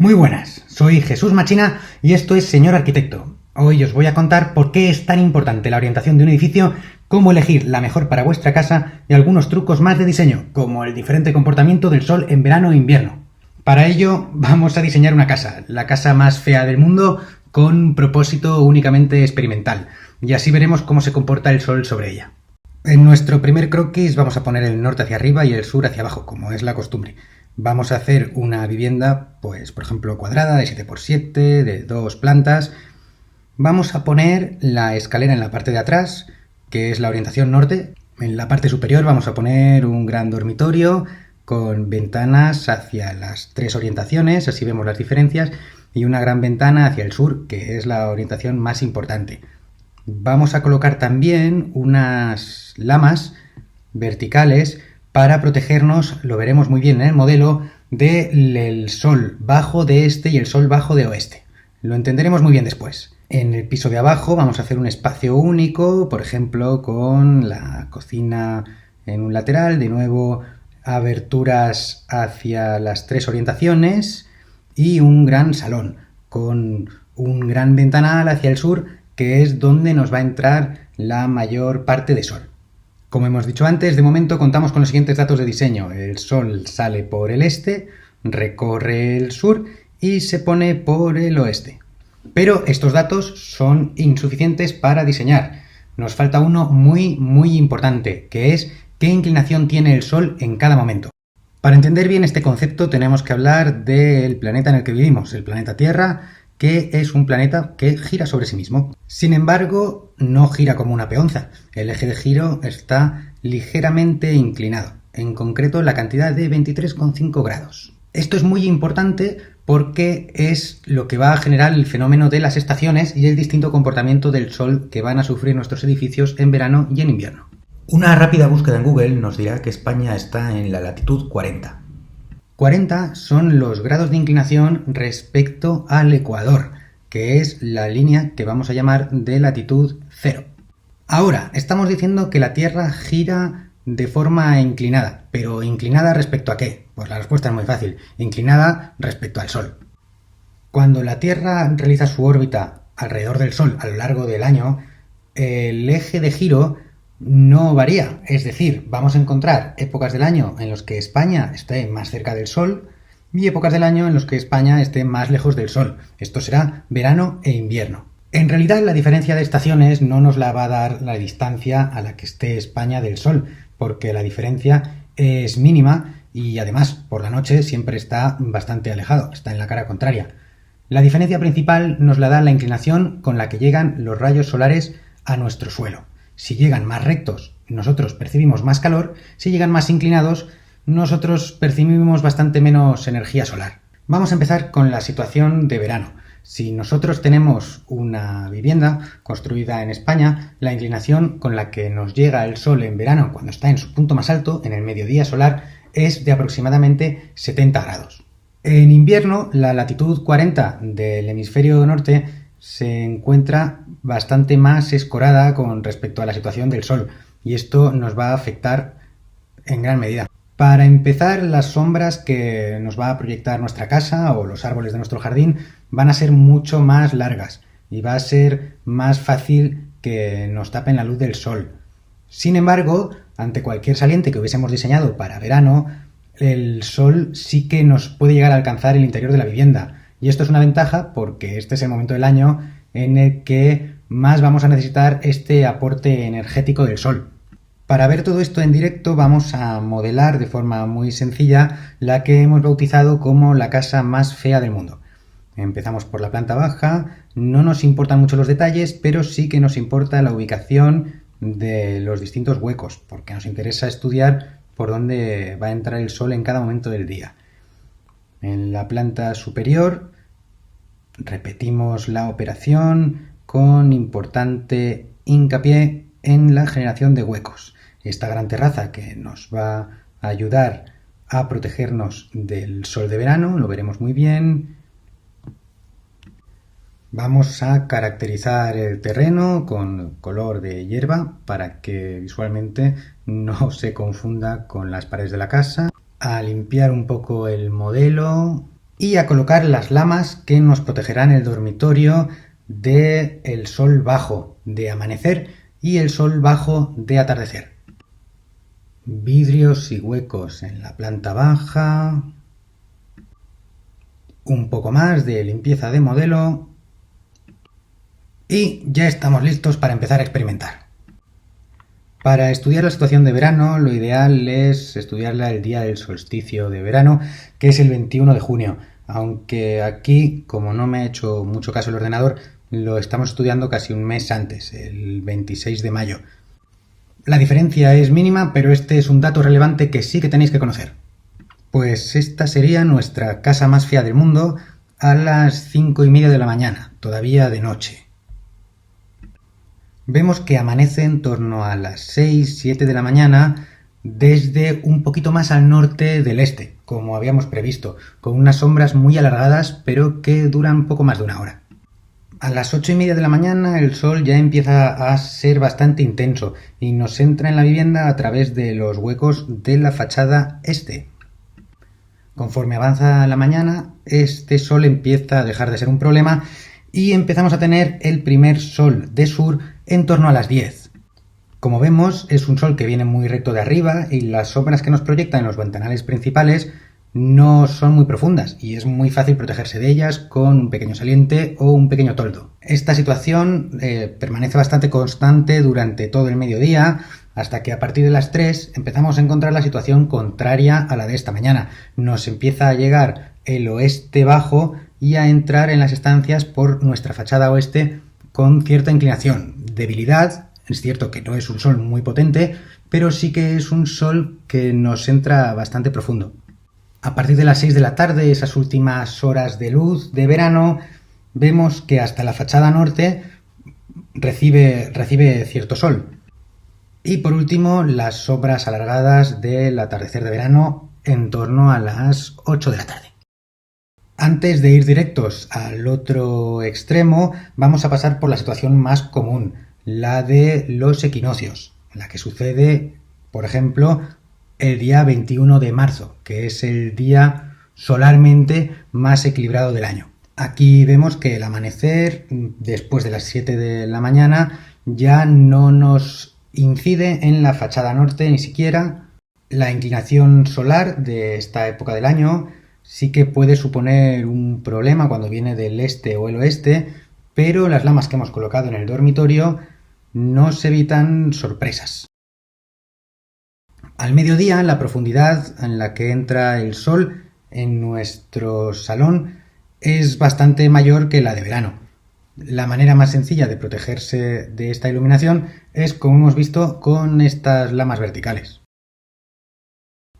Muy buenas, soy Jesús Machina y esto es Señor Arquitecto. Hoy os voy a contar por qué es tan importante la orientación de un edificio, cómo elegir la mejor para vuestra casa y algunos trucos más de diseño, como el diferente comportamiento del sol en verano e invierno. Para ello vamos a diseñar una casa, la casa más fea del mundo, con propósito únicamente experimental, y así veremos cómo se comporta el sol sobre ella. En nuestro primer croquis vamos a poner el norte hacia arriba y el sur hacia abajo, como es la costumbre. Vamos a hacer una vivienda, pues por ejemplo cuadrada, de 7×7, de 2 plantas. Vamos a poner la escalera en la parte de atrás, que es la orientación norte. En la parte superior vamos a poner un gran dormitorio con ventanas hacia las 3 orientaciones, así vemos las diferencias, y una gran ventana hacia el sur, que es la orientación más importante. Vamos a colocar también unas lamas verticales para protegernos, lo veremos muy bien en el modelo, del sol bajo de este y el sol bajo de oeste. Lo entenderemos muy bien después. En el piso de abajo vamos a hacer un espacio único, por ejemplo, con la cocina en un lateral, de nuevo aberturas hacia las 3 orientaciones y un gran salón con un gran ventanal hacia el sur, que es donde nos va a entrar la mayor parte de sol. Como hemos dicho antes, de momento contamos con los siguientes datos de diseño. El sol sale por el este, recorre el sur y se pone por el oeste. Pero estos datos son insuficientes para diseñar. Nos falta uno muy importante, que es qué inclinación tiene el sol en cada momento. Para entender bien este concepto tenemos que hablar del planeta en el que vivimos, el planeta Tierra, que es un planeta que gira sobre sí mismo. Sin embargo, no gira como una peonza. El eje de giro está ligeramente inclinado, en concreto la cantidad de 23,5 grados. Esto es muy importante porque es lo que va a generar el fenómeno de las estaciones y el distinto comportamiento del sol que van a sufrir nuestros edificios en verano y en invierno. Una rápida búsqueda en Google nos dirá que España está en la latitud 40. 40 son los grados de inclinación respecto al ecuador, que es la línea que vamos a llamar de latitud 0. Ahora, estamos diciendo que la Tierra gira de forma inclinada, pero ¿inclinada respecto a qué? Pues la respuesta es muy fácil, inclinada respecto al Sol. Cuando la Tierra realiza su órbita alrededor del Sol a lo largo del año, el eje de giro no varía, es decir, vamos a encontrar épocas del año en los que España esté más cerca del Sol y épocas del año en los que España esté más lejos del Sol. Esto será verano e invierno. En realidad la diferencia de estaciones no nos la va a dar la distancia a la que esté España del Sol, porque la diferencia es mínima y además por la noche siempre está bastante alejado, está en la cara contraria. La diferencia principal nos la da la inclinación con la que llegan los rayos solares a nuestro suelo. Si llegan más rectos, nosotros percibimos más calor. Si llegan más inclinados, nosotros percibimos bastante menos energía solar. Vamos a empezar con la situación de verano. Si nosotros tenemos una vivienda construida en España, la inclinación con la que nos llega el sol en verano, cuando está en su punto más alto, en el mediodía solar, es de aproximadamente 70 grados. En invierno, la latitud 40 del hemisferio norte se encuentra bastante más escorada con respecto a la situación del sol, y esto nos va a afectar en gran medida. Para empezar, las sombras que nos va a proyectar nuestra casa o los árboles de nuestro jardín van a ser mucho más largas y va a ser más fácil que nos tapen la luz del sol. Sin embargo, ante cualquier saliente que hubiésemos diseñado para verano, el sol sí que nos puede llegar a alcanzar el interior de la vivienda. Y esto es una ventaja porque este es el momento del año en el que más vamos a necesitar este aporte energético del sol. Para ver todo esto en directo vamos a modelar de forma muy sencilla la que hemos bautizado como la casa más fea del mundo. Empezamos por la planta baja, no nos importan mucho los detalles, pero sí que nos importa la ubicación de los distintos huecos, porque nos interesa estudiar por dónde va a entrar el sol en cada momento del día. En la planta superior repetimos la operación con importante hincapié en la generación de huecos. Esta gran terraza que nos va a ayudar a protegernos del sol de verano, lo veremos muy bien. Vamos a caracterizar el terreno con color de hierba para que visualmente no se confunda con las paredes de la casa. A limpiar un poco el modelo y a colocar las lamas que nos protegerán el dormitorio del sol bajo de amanecer y el sol bajo de atardecer. Vidrios y huecos en la planta baja. Un poco más de limpieza de modelo. Y ya estamos listos para empezar a experimentar. Para estudiar la situación de verano, lo ideal es estudiarla el día del solsticio de verano, que es el 21 de junio. Aunque aquí, como no me ha hecho mucho caso el ordenador, lo estamos estudiando casi un mes antes, el 26 de mayo. La diferencia es mínima, pero este es un dato relevante que sí que tenéis que conocer. Pues esta sería nuestra casa más fea del mundo a las 5:30 de la mañana, todavía de noche. Vemos que amanece en torno a las 6-7 de la mañana desde un poquito más al norte del este, como habíamos previsto, con unas sombras muy alargadas pero que duran poco más de una hora. A las 8:30 de la mañana el sol ya empieza a ser bastante intenso y nos entra en la vivienda a través de los huecos de la fachada este. Conforme avanza la mañana, este sol empieza a dejar de ser un problema y empezamos a tener el primer sol de sur en torno a las 10. Como vemos, es un sol que viene muy recto de arriba y las sombras que nos proyecta en los ventanales principales no son muy profundas y es muy fácil protegerse de ellas con un pequeño saliente o un pequeño toldo. Esta situación permanece bastante constante durante todo el mediodía, hasta que a partir de las 3 empezamos a encontrar la situación contraria a la de esta mañana. Nos empieza a llegar el oeste bajo y a entrar en las estancias por nuestra fachada oeste con cierta inclinación. Debilidad, es cierto que no es un sol muy potente, pero sí que es un sol que nos entra bastante profundo. A partir de las 6 de la tarde, esas últimas horas de luz de verano, vemos que hasta la fachada norte recibe cierto sol. Y por último, las sombras alargadas del atardecer de verano en torno a las 8 de la tarde. Antes de ir directos al otro extremo, vamos a pasar por la situación más común, la de los equinoccios, la que sucede, por ejemplo, el día 21 de marzo, que es el día solarmente más equilibrado del año. Aquí vemos que el amanecer, después de las 7 de la mañana, ya no nos incide en la fachada norte ni siquiera. La inclinación solar de esta época del año sí que puede suponer un problema cuando viene del este o el oeste, pero las lamas que hemos colocado en el dormitorio nos evitan sorpresas. Al mediodía, la profundidad en la que entra el sol en nuestro salón es bastante mayor que la de verano. La manera más sencilla de protegerse de esta iluminación es, como hemos visto, con estas lamas verticales.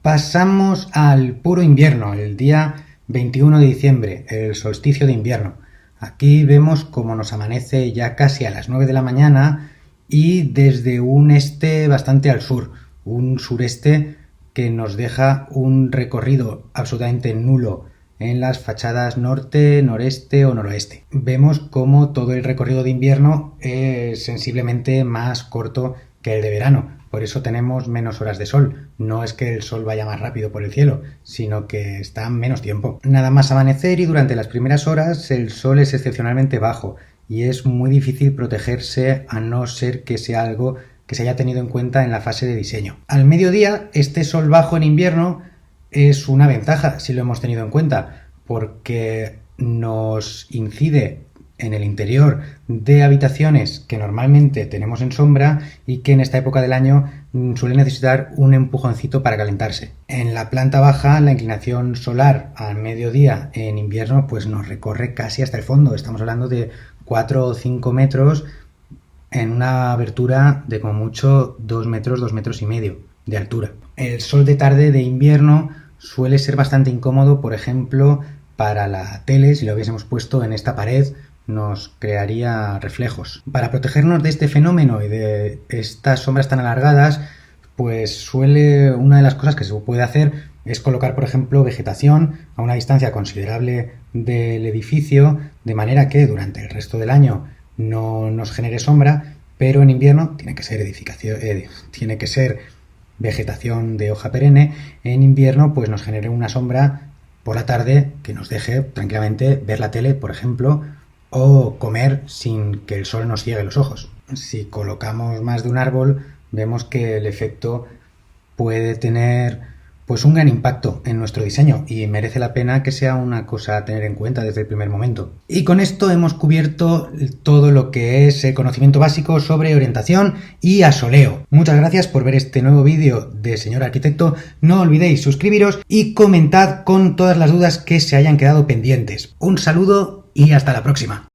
Pasamos al puro invierno, el día 21 de diciembre, el solsticio de invierno. Aquí vemos cómo nos amanece ya casi a las 9 de la mañana y desde un este bastante al sur, un sureste que nos deja un recorrido absolutamente nulo en las fachadas norte, noreste o noroeste. Vemos cómo todo el recorrido de invierno es sensiblemente más corto que el de verano. Por eso tenemos menos horas de sol. No es que el sol vaya más rápido por el cielo, sino que está menos tiempo. Nada más amanecer y durante las primeras horas el sol es excepcionalmente bajo y es muy difícil protegerse a no ser que sea algo que se haya tenido en cuenta en la fase de diseño. Al mediodía, este sol bajo en invierno es una ventaja si lo hemos tenido en cuenta, porque nos incide en el interior de habitaciones que normalmente tenemos en sombra y que en esta época del año suelen necesitar un empujoncito para calentarse. En la planta baja, la inclinación solar al mediodía en invierno pues nos recorre casi hasta el fondo. Estamos hablando de 4 o 5 metros en una abertura de como mucho 2 metros, 2 metros y medio de altura. El sol de tarde de invierno suele ser bastante incómodo, por ejemplo, para la tele. Si lo hubiésemos puesto en esta pared nos crearía reflejos. Para protegernos de este fenómeno y de estas sombras tan alargadas, pues una de las cosas que se puede hacer es colocar, por ejemplo, vegetación a una distancia considerable del edificio, de manera que durante el resto del año no nos genere sombra, pero en invierno tiene que ser vegetación de hoja perenne. En invierno pues nos genere una sombra por la tarde que nos deje tranquilamente ver la tele, por ejemplo, o comer sin que el sol nos ciegue los ojos. Si colocamos más de un árbol, vemos que el efecto puede tener pues un gran impacto en nuestro diseño y merece la pena que sea una cosa a tener en cuenta desde el primer momento. Y con esto hemos cubierto todo lo que es el conocimiento básico sobre orientación y asoleo. Muchas gracias por ver este nuevo vídeo de Señor Arquitecto. No olvidéis suscribiros y comentad con todas las dudas que se hayan quedado pendientes. Un saludo y hasta la próxima.